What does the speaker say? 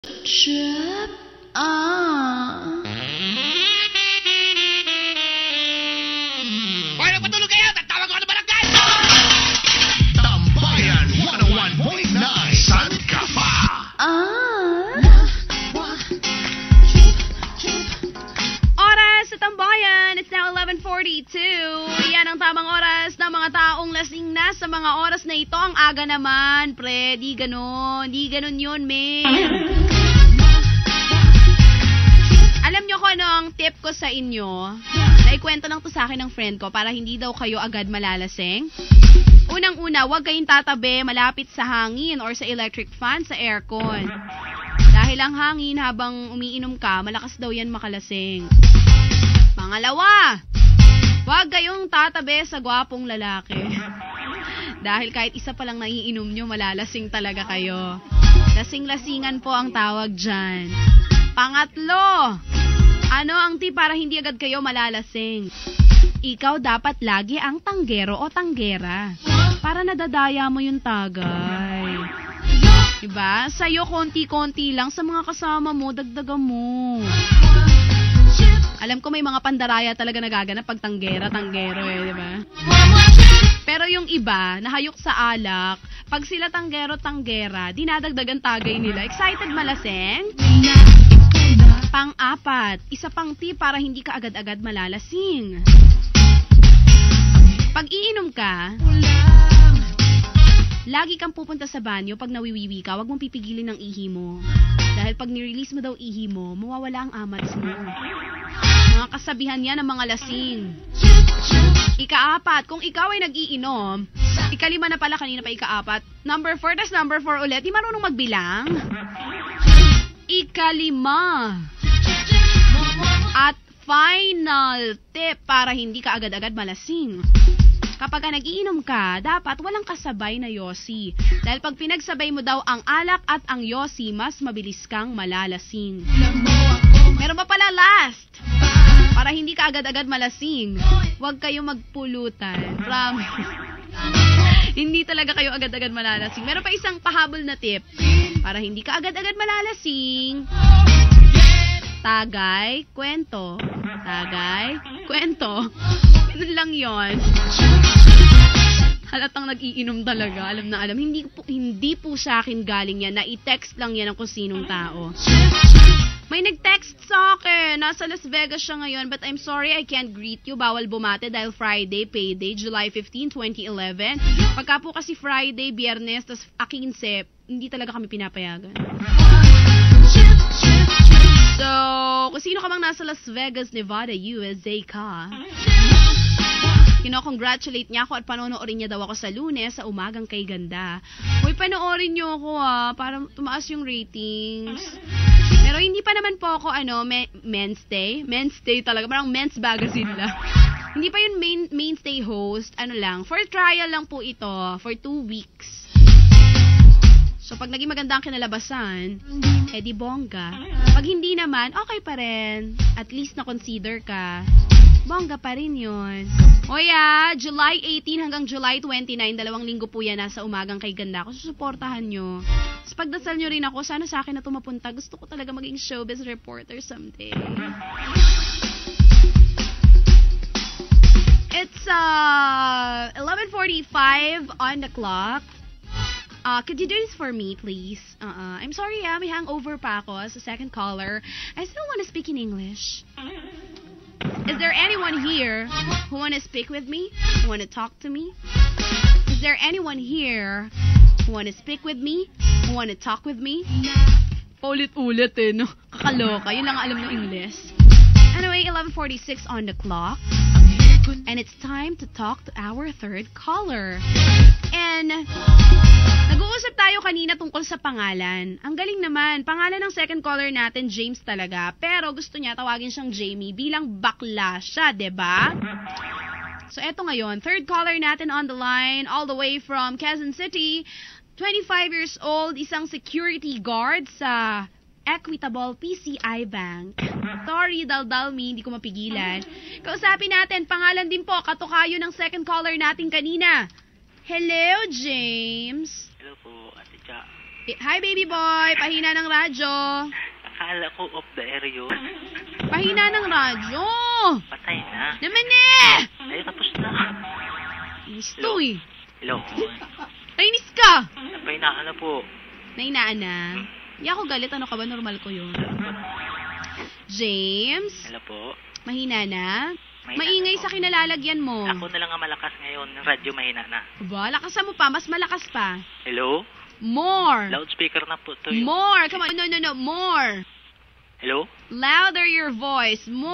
Trip? Ah. Hoy, nagpatulog kayo! Tatawag ko ng barangay! Tambayan 101.9 San Kapa. Oras sa Tambayan, it's now 11:42. Yan ang tamang oras ng mga taong lasing na sa mga oras na ito. Ang aga naman, pre. Di ganun yun, man. Alam nyo kung ano ang tip ko sa inyo? Naikwento lang to sa akin ng friend ko para hindi daw kayo agad malalasing. Unang-una, huwag kayong tatabi malapit sa hangin or sa electric fan sa aircon. Dahil ang hangin habang umiinom ka, malakas daw yan makalasing. Pangalawa, huwag kayong tatabi sa gwapong lalaki. Dahil kahit isa pa lang naiinom nyo, malalasing talaga kayo. Lasing-lasingan po ang tawag dyan. Pangatlo, ano ang tip para hindi agad kayo malalasing? Ikaw dapat lagi ang tanggero o tanggera para nadadaya mo yung tagay. Diba? Sa'yo konti-konti lang, sa mga kasama mo, dagdagan mo. Alam ko may mga pandaraya talaga nagaganap pag tanggera, tanggero diba? Pero yung iba, nahayok sa alak, pag sila tanggero, tanggera, dinadagdagan tagay nila. Excited malasing? Pang-apat, isa pang tip para hindi ka agad-agad malalasing. Pag iinom ka, lagi kang pupunta sa banyo pag nawiwiwi ka, huwag mong pipigilin ng ihi mo. Dahil pag nirelease mo daw ihi mo, mawawala ang amats mo. Mga kasabihan yan ng mga lasing. Ika-apat, kung ikaw ay nag-iinom, ika-5 na pala, kanina pa ika-4, number 4, tas number 4 ulit, di marunong magbilang? Ika-5. At final tip para hindi ka agad-agad malasing. Kapag nag-iinom ka, dapat walang kasabay na yosi. Dahil pag pinagsabay mo daw ang alak at ang yosi, mas mabilis kang malalasing. Meron pa pala last. Para hindi ka agad-agad malasing, huwag kayo magpulutan. Promise. Hindi talaga kayo agad-agad malalasing. Meron pa isang pahabol na tip. Para hindi ka agad-agad malalasing, tagay, kwento. Tagay, kwento. Ganun lang yon. Halatang nag-iinom talaga. Alam na alam. Hindi po sa akin galing yan. Na-i-text lang yan ng kung sinong tao. May nag-text sa akin. Nasa Las Vegas siya ngayon. But I'm sorry, I can't greet you. Bawal bumate dahil Friday, payday, July 15, 2011. Pagka po kasi Friday, Biyernes, tas 15, hindi talaga kami pinapayagan. So, kung sino ka mang nasa Las Vegas, Nevada, USA ka, kino-congratulate niya ako at panonoorin niya daw ako sa Lunes sa Umagang Kay Ganda. Uy, panoorin niyo ako para tumaas yung ratings. Pero hindi pa naman po ako, men's day. Men's day talaga. Parang men's magazine lang. Hindi pa yun mainstay host. For trial lang po ito. For 2 weeks. So, pag naging maganda ang kinalabasan, edi bongga. Pag hindi naman, okay pa rin. At least na-consider ka. Bongga pa rin yun. July 18 hanggang July 29, 2 linggo po yan nasa Umagang Kay Ganda. Kung susuportahan nyo. Tapos pagdasal nyo rin ako, sana sa akin na tumapunta. Gusto ko talaga maging showbiz reporter someday. It's 11:45 on the clock. Could you do this for me, please? I'm sorry, may hangover pa ako as a second caller. I still want to speak in English. Is there anyone here who want to speak with me? Who want to talk to me? Is there anyone here who want to speak with me? Who want to talk with me? Ulit-ulit no? Kakaloka. Yun lang alam ng English. Anyway, 11:46 on the clock. And it's time to talk to our third caller. And nag-uusap tayo kanina tungkol sa pangalan. Ang galing naman. Pangalan ng second caller natin, James talaga. Pero gusto niya tawagin siyang Jamie bilang bakla siya, 'di ba? So eto ngayon, third caller natin on the line, all the way from Quezon City, 25 years old, isang security guard sa Equitable PCI Bank. Sorry, daldalmi, hindi ko mapigilan. Kausapin natin, pangalan din po, katukayo ng second caller natin kanina. Hello, James. Hello po, Ate Cha. Hi, baby boy. Pahina ng radyo. Akala ko off the air yun. Pahina ng radyo. Patay na. Naman eh! Ay, tapos na. Gusto eh. Hello. Kainis ka. Napahinaan na po. Nainaan na. Hindi ako galit. Ano ka ba? Normal ko yun. James? Hello po. Mahina na? Mahina Maingay na po. sa kinalalagyan mo. Ako na lang ang malakas ngayon. Yung radyo mahina na. Ba, lakasan mo pa. Mas malakas pa. Hello? More. Loudspeaker na po to. More. Come on. No. More. Hello? Louder your voice. More.